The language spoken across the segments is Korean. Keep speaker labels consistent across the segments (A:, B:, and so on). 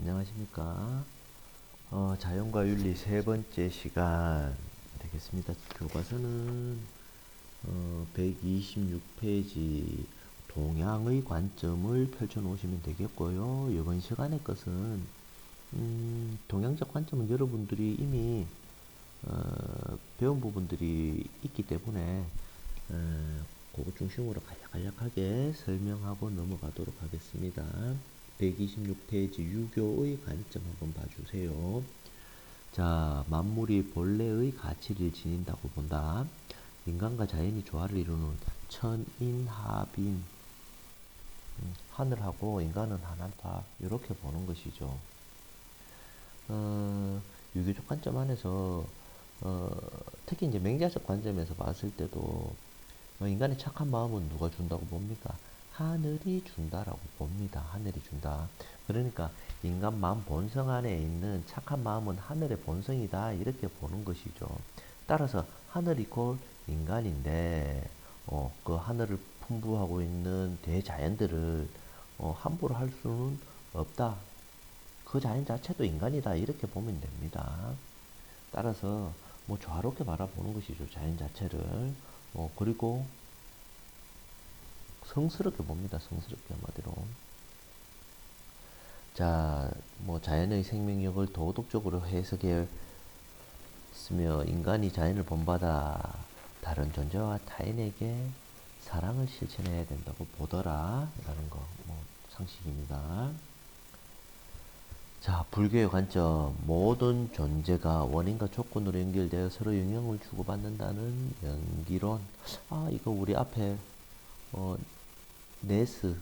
A: 안녕하십니까. 자연과 윤리 세 번째 시간 되겠습니다. 교과서는 126페이지 동양의 관점을 펼쳐 놓으시면 되겠고요. 이번 시간의 것은 동양적 관점은 여러분들이 이미 배운 부분들이 있기 때문에 그거 중심으로 간략간략하게 설명하고 넘어가도록 하겠습니다. 126페이지 유교의 관점 한번 봐주세요. 자, 만물이 본래의 가치를 지닌다고 본다. 인간과 자연이 조화를 이루는 천인합인, 하늘하고 인간은 하나다, 이렇게 보는 것이죠. 유교적 관점 안에서 특히 이제 맹자적 관점에서 봤을 때도 인간의 착한 마음은 누가 준다고 봅니까? 하늘이 준다라고 봅니다. 하늘이 준다. 그러니까 인간 마음 본성 안에 있는 착한 마음은 하늘의 본성이다. 이렇게 보는 것이죠. 따라서 하늘 이퀄 인간인데 그 하늘을 풍부하고 있는 대자연들을 함부로 할 수는 없다. 그 자연 자체도 인간이다. 이렇게 보면 됩니다. 따라서 뭐 조화롭게 바라보는 것이죠. 자연 자체를. 그리고 성스럽게 봅니다. 성스럽게 한마디로. 자, 뭐 자연의 생명력을 도덕적으로 해석했으며 인간이 자연을 본받아 다른 존재와 타인에게 사랑을 실천해야 된다고 보더라 라는 거, 뭐 상식입니다. 자, 불교의 관점. 모든 존재가 원인과 조건으로 연결되어 서로 영향을 주고받는다는 연기론. 이거 우리 앞에 네스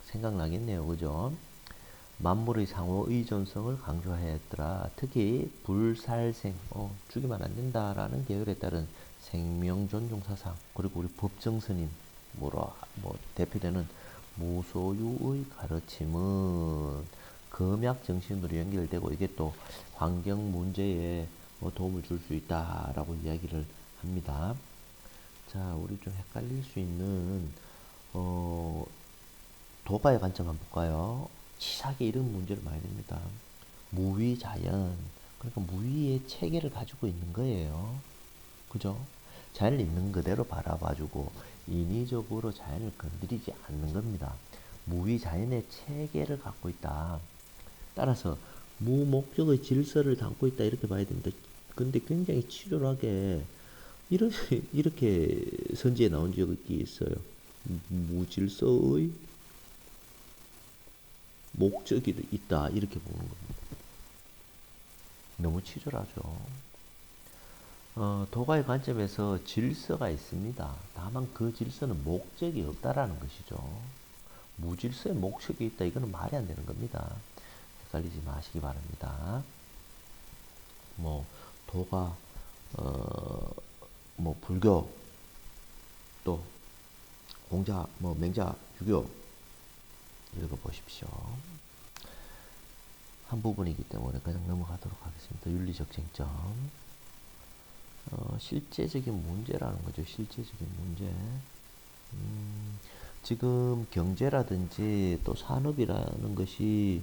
A: 생각나겠네요. 그죠? 만물의 상호 의존성을 강조하였더라. 특히 불살생, 죽이면 안 된다라는 계열에 따른 생명 존중 사상, 그리고 우리 법정 스님, 대표되는 무소유의 가르침은 금약 정신으로 연결되고 이게 또 환경 문제에 도움을 줄 수 있다라고 이야기를 합니다. 자, 우리 좀 헷갈릴 수 있는 도가의 관점 한번 볼까요? 치사하게 이런 문제를 많이 냅니다. 무위자연. 그러니까 무위의 체계를 가지고 있는 거예요. 그죠? 자연을 있는 그대로 바라봐주고 인위적으로 자연을 건드리지 않는 겁니다. 무위자연의 체계를 갖고 있다. 따라서 무목적의 질서를 담고 있다 이렇게 봐야 됩니다. 근데 굉장히 치졸하게 이렇게 선지에 나온 적이 있어요. 무질서의 목적이 있다 이렇게 보는 겁니다. 너무 치졸하죠. 도가의 관점에서 질서가 있습니다. 다만 그 질서는 목적이 없다라는 것이죠. 무질서의 목적이 있다 이거는 말이 안 되는 겁니다. 헷갈리지 마시기 바랍니다. 뭐 도가 뭐 불교 또 공자 맹자 유교 읽어보십시오. 한 부분이기 때문에 그냥 넘어가도록 하겠습니다. 윤리적 쟁점. 실제적인 문제라는 거죠. 실제적인 문제. 지금 경제라든지 또 산업이라는 것이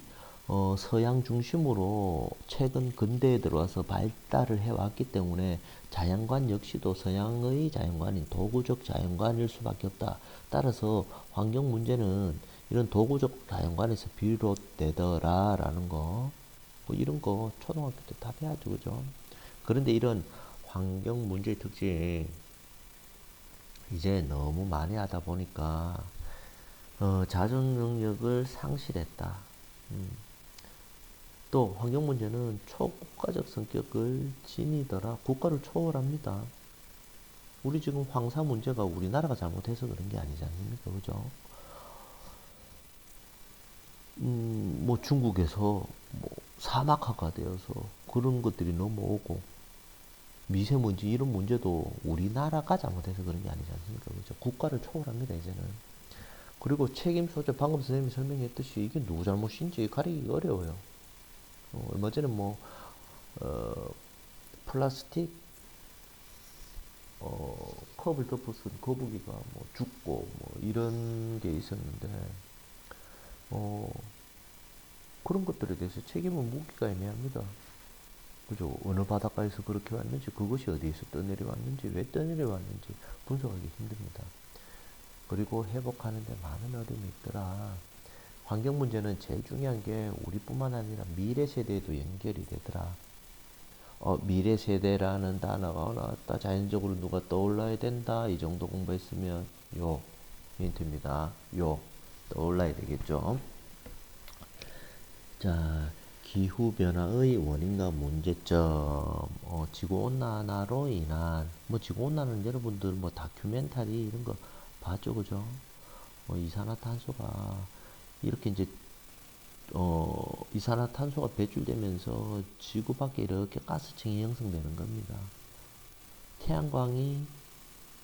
A: 서양 중심으로 최근 근대에 들어와서 발달을 해왔기 때문에 자연관 역시도 서양의 자연관인 도구적 자연관일 수밖에 없다. 따라서 환경 문제는 이런 도구적 자연관에서 비롯되더라라는 거, 뭐 이런 거 초등학교 때 다 배워야죠, 그죠? 그런데 이런 환경 문제의 특징 이제 너무 많이 하다 보니까 자존 능력을 상실했다. 또 환경 문제는 초국가적 성격을 지니더라. 국가를 초월합니다. 우리 지금 황사 문제가 우리나라가 잘못해서 그런 게 아니지 않습니까? 그죠? 뭐 중국에서 뭐 사막화가 되어서 그런 것들이 넘어오고 미세먼지 이런 문제도 우리나라가 잘못해서 그런 게 아니지 않습니까? 그죠? 국가를 초월합니다, 이제는. 그리고 책임 소재, 방금 선생님이 설명했듯이 이게 누구 잘못인지 가리기 어려워요. 얼마 전에 어, 플라스틱, 컵을 덮어쓴 거북이가 죽고, 이런 게 있었는데, 어, 그런 것들에 대해서 책임을 묻기가 애매합니다. 그죠? 어느 바닷가에서 그렇게 왔는지, 그것이 어디에서 떠내려왔는지, 왜 떠내려왔는지 분석하기 힘듭니다. 그리고 회복하는 데 많은 어려움이 있더라. 환경 문제는 제일 중요한 게 우리뿐만 아니라 미래 세대에도 연결이 되더라. 미래 세대라는 단어가 나왔다. 자연적으로 누가 떠올라야 된다. 이 정도 공부했으면 요 힌트입니다. 요 떠올라야 되겠죠. 자, 기후변화의 원인과 문제점. 지구온난화로 인한, 지구온난화는 여러분들 다큐멘터리 이런 거 봤죠, 그죠? 이산화탄소가 이렇게 이제, 이산화탄소가 배출되면서 지구 밖에 이렇게 가스층이 형성되는 겁니다. 태양광이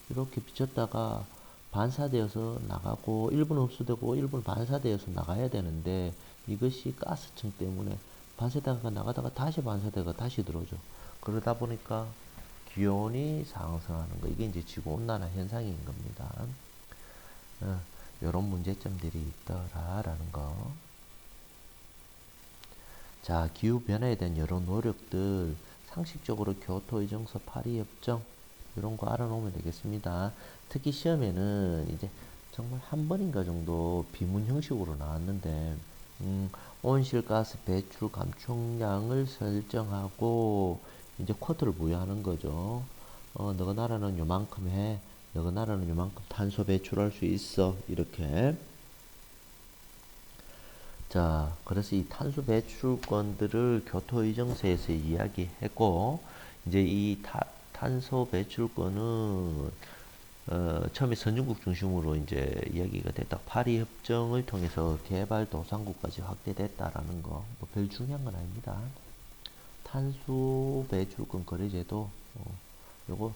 A: 이렇게 비쳤다가 반사되어서 나가고 일부는 흡수되고 일부는 반사되어서 나가야 되는데 이것이 가스층 때문에 반사되다가 나가다가 다시 반사되다가 다시 들어오죠. 그러다 보니까 기온이 상승하는 거, 이게 이제 지구온난화 현상인 겁니다. 이런 문제점들이 있더라라는 거. 자, 기후변화에 대한 여러 노력들, 상식적으로 교토의정서, 파리협정 이런 거 알아놓으면 되겠습니다. 특히 시험에는 이제 정말 한 번인가 정도 비문 형식으로 나왔는데, 온실가스 배출 감축량을 설정하고 이제 쿼터를 부여하는 거죠. 너가 나라는 요만큼 해, 너가 나라는 요만큼 탄소 배출할 수 있어, 이렇게. 자, 그래서 이 탄소 배출권들을 교토의정서에서 이야기했고, 이제 이 탄소 배출권은 처음에 선진국 중심으로 이제 이야기가 됐다. 파리 협정을 통해서 개발도상국까지 확대됐다라는 거, 별 중요한 건 아닙니다. 탄소 배출권 거래제도, 요거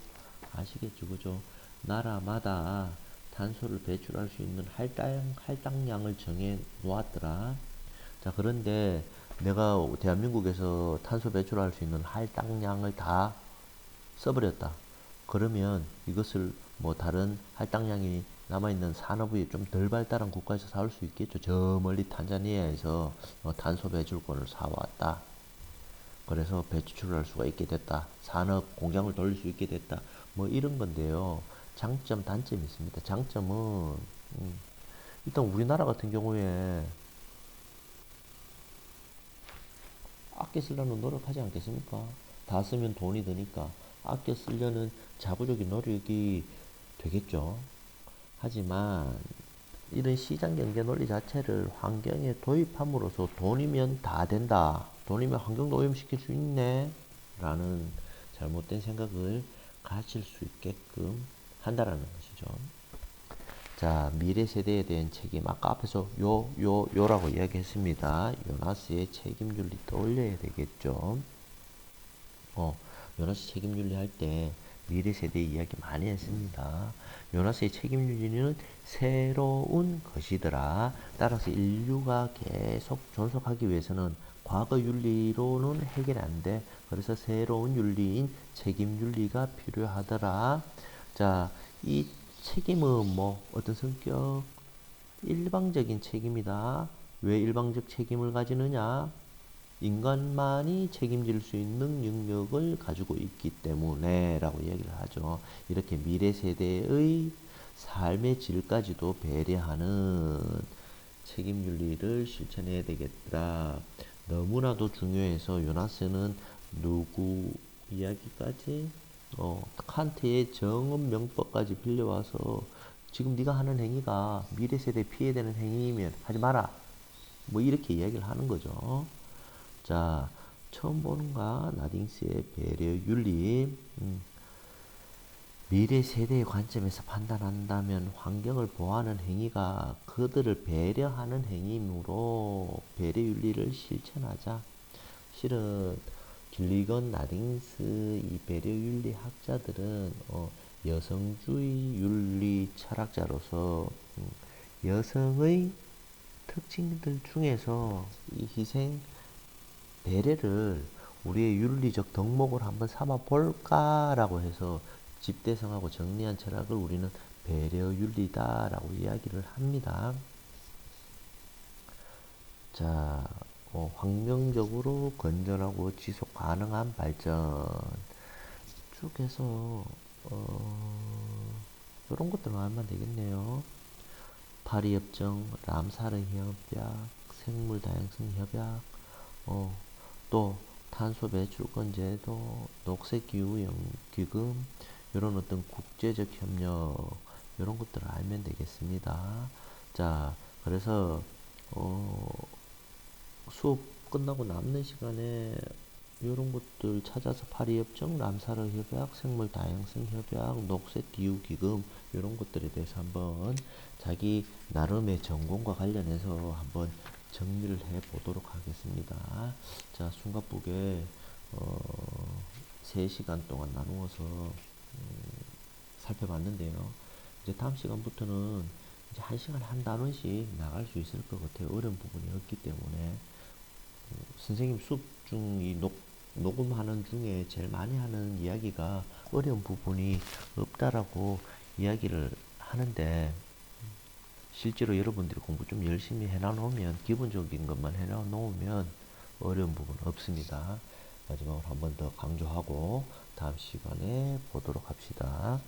A: 아시겠죠, 그죠? 나라마다 탄소를 배출할 수 있는 할당량을 정해 놓았더라. 자, 그런데 내가 대한민국에서 탄소 배출할 수 있는 할당량을 다 써버렸다. 그러면 이것을 다른 할당량이 남아있는 산업이 좀 덜 발달한 국가에서 사올 수 있겠죠. 저 멀리 탄자니아에서 탄소 배출권을 사왔다. 그래서 배출을 할 수가 있게 됐다. 산업 공장을 돌릴 수 있게 됐다. 이런 건데요. 장점, 단점이 있습니다. 장점은 일단 우리나라 같은 경우에 아껴 쓰려는 노력하지 않겠습니까? 다 쓰면 돈이 드니까 아껴 쓰려는 자부적인 노력이 되겠죠. 하지만 이런 시장 경제 논리 자체를 환경에 도입함으로써 돈이면 다 된다. 돈이면 환경도 오염시킬 수 있네. 라는 잘못된 생각을 가질 수 있게끔 한다라는 것이죠. 자, 미래 세대에 대한 책임. 아까 앞에서 요라고 이야기했습니다. 요나스의 책임윤리 떠올려야 되겠죠. 요나스 책임윤리 할 때 미래 세대 이야기 많이 했습니다. 요나스의 책임윤리는 새로운 것이더라. 따라서 인류가 계속 존속하기 위해서는 과거 윤리로는 해결이 안 돼. 그래서 새로운 윤리인 책임윤리가 필요하더라. 자, 이 책임은 어떤 성격? 일방적인 책임이다. 왜 일방적 책임을 가지느냐? 인간만이 책임질 수 있는 능력을 가지고 있기 때문에 라고 이야기를 하죠. 이렇게 미래 세대의 삶의 질까지도 배려하는 책임윤리를 실천해야 되겠다. 너무나도 중요해서 요나스는 누구 이야기까지 칸트의 정음명법까지 빌려와서 지금 네가 하는 행위가 미래 세대에 피해되는 행위이면 하지 마라. 이렇게 이야기를 하는 거죠. 자, 처음 보는가? 나딩스의 배려윤리. 미래 세대의 관점에서 판단한다면 환경을 보호하는 행위가 그들을 배려하는 행위이므로 배려윤리를 실천하자. 실은 길리건 나딩스 이 배려윤리 학자들은 여성주의 윤리 철학자로서 여성의 특징들 중에서 이 희생 배려를 우리의 윤리적 덕목을 한번 삼아 볼까라고 해서 집대성하고 정리한 철학을 우리는 배려윤리다라고 이야기를 합니다. 자, 환경적으로 건전하고 지속 가능한 발전 쭉 해서 이런 것들만 알면 되겠네요. 파리협정, 람사르 협약, 생물다양성 협약, 어, 또 탄소 배출권 제도, 녹색기후 기금, 이런 어떤 국제적 협력, 이런 것들을 알면 되겠습니다. 자, 그래서 어, 수업 끝나고 남는 시간에 이런 것들 찾아서 파리협정, 람사르 협약, 생물다양성 협약, 녹색기후기금 이런 것들에 대해서 한번 자기 나름의 전공과 관련해서 한번 정리를 해 보도록 하겠습니다. 자, 숨가쁘게 3시간 동안 나누어서 살펴봤는데요. 이제 다음 시간부터는 이제 1시간에 한 단원씩 나갈 수 있을 것 같아요. 어려운 부분이 없기 때문에. 선생님 수업 중 이 녹음하는 중에 제일 많이 하는 이야기가 어려운 부분이 없다라고 이야기를 하는데 실제로 여러분들이 공부 좀 열심히 해놔놓으면 기본적인 것만 해놔놓으면 어려운 부분 없습니다. 마지막으로 한 번 더 강조하고 다음 시간에 보도록 합시다.